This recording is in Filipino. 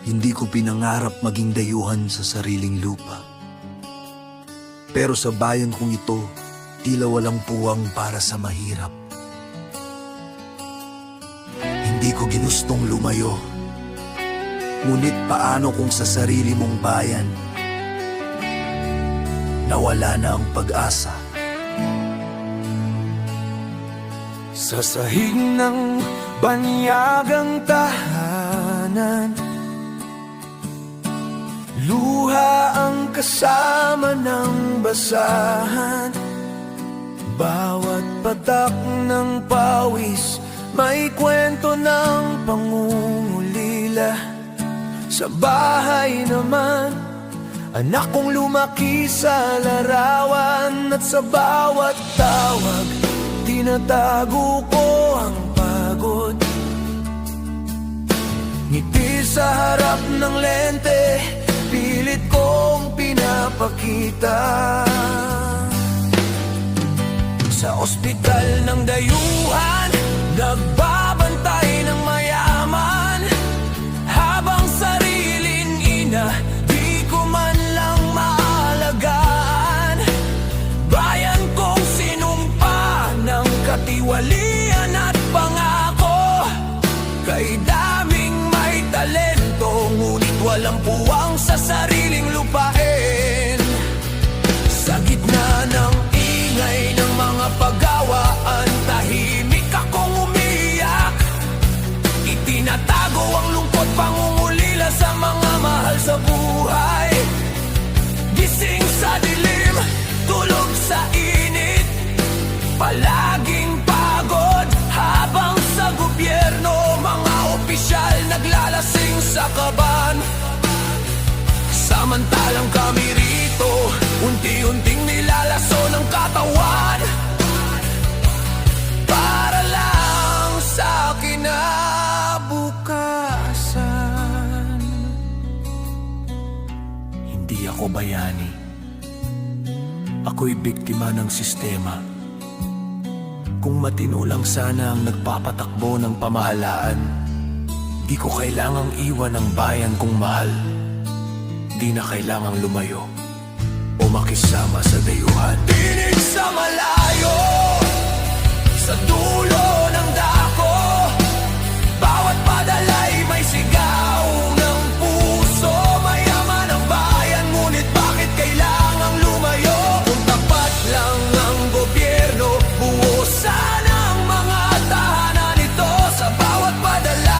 Hindi ko pinangarap maging dayuhan sa sariling lupa. Pero sa bayan kong ito, tila walang puwang para sa mahirap. Hindi ko ginustong lumayo. Ngunit paano kung sa sarili mong bayan, nawala na ang pag-asa? Sa sahig ng banyagang tahanan, luha ang kasama ng basahan. Bawat patak ng pawis may kwento ng pangungulila. Sa bahay naman, anak kong lumaki sa larawan. At sa bawat tawag, tinatago ko ang pagod. Ngiti sa harap ng lente, pilit kong pinapakita. Sa ospital ng dayuhan, nagbabantay ng mayaman. Habang sariling ina, di ko man lang maalagaan. Bayan kong sinumpa ng katiwalian at pangako. Kay daming may talento, ngunit walang puwang sa sariling lupain. Sa gitna ng ingay ng mga pagawaan, tahimik akong umiyak. Itinatago ang lungkot, pangungulila sa mga mahal sa buhay. Gising sa dilim, tulog sa init, palaging pagod. Habang sa gobyerno, mga opisyal naglalasing sa kaban. Samantalang kami rito, unti-unting nilalaso ng katawan. Para lang sa kinabukasan. Hindi ako bayani. Ako'y biktima ng sistema. Kung matino lang sana ang nagpapatakbo ng pamahalaan, di ko kailangang iwan ang bayan kong mahal. Di na kailangang lumayo o makisama sa dayuhan. Tinig sa malayo, sa dulo